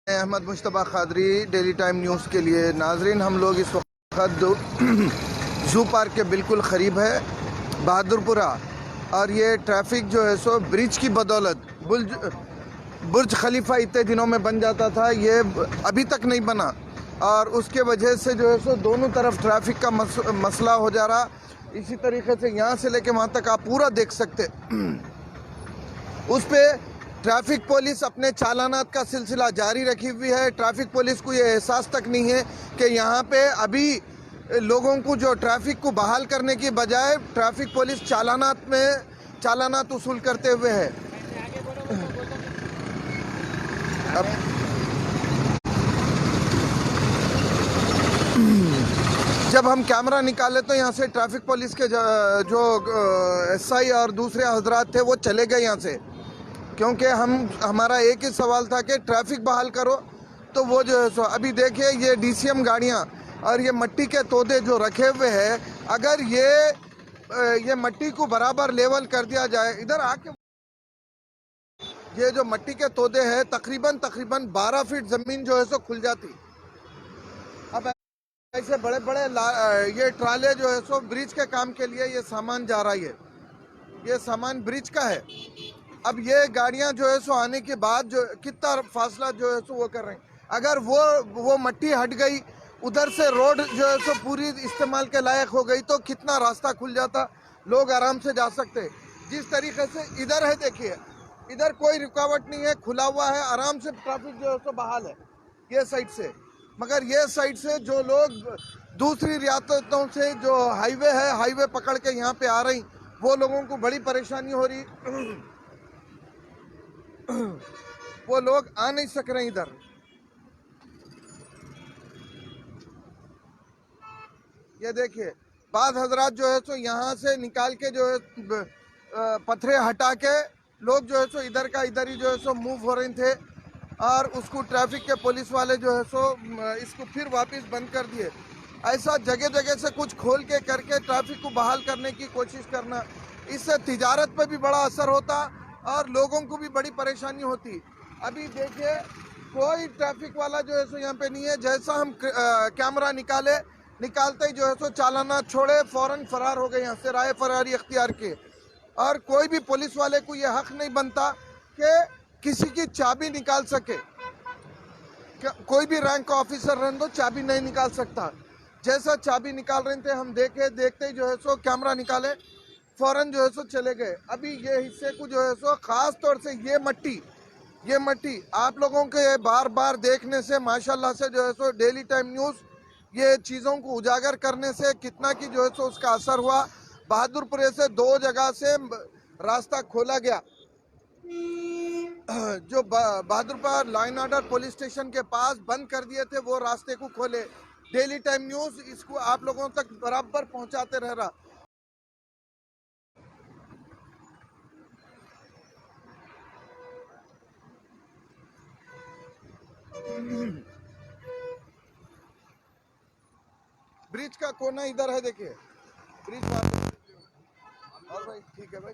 Ahmad Mushtaba Qadri, daily time news के लिए। नाजरीन, हम लोग इस वक्त जू पार्क के बिल्कुल ख़रीब है, बहादुरपुरा। और ये ट्रैफिक जो है सो ब्रिज की बदौलत, बुर्ज खलीफा इतने दिनों में बन जाता था, ये अभी तक नहीं बना। और उसके वजह से जो है सो दोनों तरफ ट्रैफिक का मसला हो जा रहा। इसी तरीके से यहाँ से लेके वहाँ तक आप पूरा देख सकते। उस पर ट्रैफिक पुलिस अपने चालानात का सिलसिला जारी रखी हुई है। ट्रैफिक पुलिस को ये एहसास तक नहीं है कि यहाँ पे अभी लोगों को जो ट्रैफिक को बहाल करने की बजाय ट्रैफिक पुलिस चालानात वसूल करते हुए है। अब जब हम कैमरा निकाले तो यहाँ से ट्रैफिक पुलिस के जो एसआई और दूसरे हजरात थे वो चले गए यहाँ से, क्योंकि हमारा एक ही सवाल था कि ट्रैफिक बहाल करो। तो वो जो है सो अभी देखिए, ये डीसीएम गाड़ियाँ और ये मट्टी के तोदे जो रखे हुए हैं, अगर ये मट्टी को बराबर लेवल कर दिया जाए, इधर आके ये जो मट्टी के तोदे हैं तकरीबन 12 फीट ज़मीन जो है सो खुल जाती। अब ऐसे बड़े बड़े ये ट्राले जो है सो ब्रिज के काम के लिए ये सामान जा रहा है, ये सामान ब्रिज का है। अब ये गाड़ियां जो है सो आने के बाद जो कितना फासला जो है सो वो कर रहे हैं। अगर वो मट्टी हट गई, उधर से रोड जो है सो पूरी इस्तेमाल के लायक हो गई, तो कितना रास्ता खुल जाता, लोग आराम से जा सकते। जिस तरीके से इधर है, देखिए इधर कोई रुकावट नहीं है, खुला हुआ है, आराम से ट्रैफिक जो है सो बहाल है ये साइड से। मगर ये साइड से जो लोग दूसरी रियासतों से जो हाईवे है, हाईवे पकड़ के यहाँ पे आ रही, वो लोगों को बड़ी परेशानी हो रही। वो लोग आ नहीं सक रहे इधर। ये देखिए, बाद हजरात जो है सो यहाँ से निकाल के जो है पत्थरे हटा के लोग जो है सो इधर का इधर ही जो है सो मूव हो रहे थे, और उसको ट्रैफिक के पुलिस वाले जो है सो इसको फिर वापस बंद कर दिए। ऐसा जगह जगह से कुछ खोल के करके ट्रैफिक को बहाल करने की कोशिश करना, इससे तिजारत पे भी बड़ा असर होता और लोगों को भी बड़ी परेशानी होती। अभी देखिए, कोई ट्रैफिक वाला जो है सो यहाँ पे नहीं है। जैसा हम कैमरा निकालते ही जो है सो चालाना छोड़े फौरन फरार हो गए यहाँ से, राय फरारी अख्तियार के। और कोई भी पुलिस वाले को ये हक नहीं बनता कि किसी की चाबी निकाल सके। कोई भी रैंक का ऑफिसर रहने दो, चाबी नहीं निकाल सकता। जैसा चाबी निकाल रहे थे हम देखते ही जो है सो कैमरा निकाले, फौरन जो है सो चले गए। अभी ये हिस्से को जो है सो खास तौर से ये मट्टी आप लोगों के बार बार देखने से माशाल्लाह से जो है सो डेली टाइम न्यूज़ ये चीज़ों को उजागर करने से कितना की जो है सो उसका असर हुआ। बहादुरपुरे से 2 जगह से रास्ता खोला गया। जो Bahadurpur line order police station के पास बंद कर दिए थे, वो रास्ते को खोले। डेली टाइम न्यूज़ इसको आप लोगों तक बराबर पहुंचाते रह रहा। ब्रिज का कोना इधर है, देखिए ब्रिज। और भाई ठीक है भाई,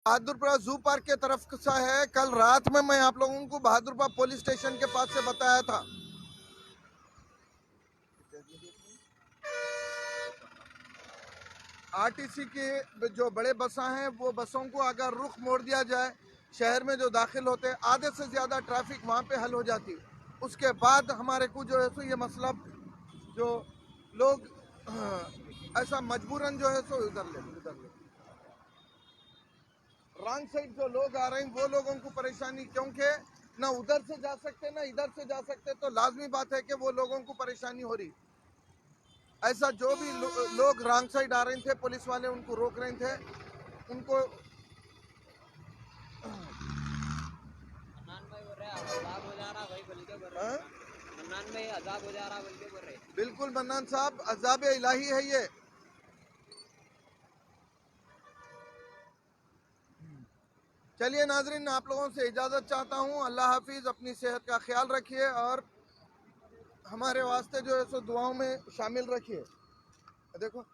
बहादुरपुरा जू पार्क के तरफ सा है। कल रात में मैं आप लोगों को बहादुरपुरा पुलिस स्टेशन के पास से बताया था। आरटीसी के जो बड़े बसा हैं, वो बसों को अगर रुख मोड़ दिया जाए, शहर में जो दाखिल होते हैं, आधे से ज़्यादा ट्रैफिक वहाँ पे हल हो जाती। उसके बाद हमारे को जो है सो ये मसला जो लोग ऐसा मजबूरन जो है सो उधर ले रॉन्ग साइड जो लोग आ रहे हैं, वो लोगों को परेशानी, क्योंकि ना उधर से जा सकते ना इधर से जा सकते, तो लाजमी बात है कि वो लोगों को परेशानी हो रही। ऐसा जो भी लोग रॉन्ग साइड आ रहे थे, पुलिस वाले उनको रोक रहे थे, उनको बिल्कुल मन्नान साहब, अजाब इलाही है ये। चलिए नाजरीन, आप लोगों से इजाज़त चाहता हूँ। अल्लाह हाफिज़, अपनी सेहत का ख्याल रखिए और हमारे वास्ते जो है सो दुआओं में शामिल रखिए। देखो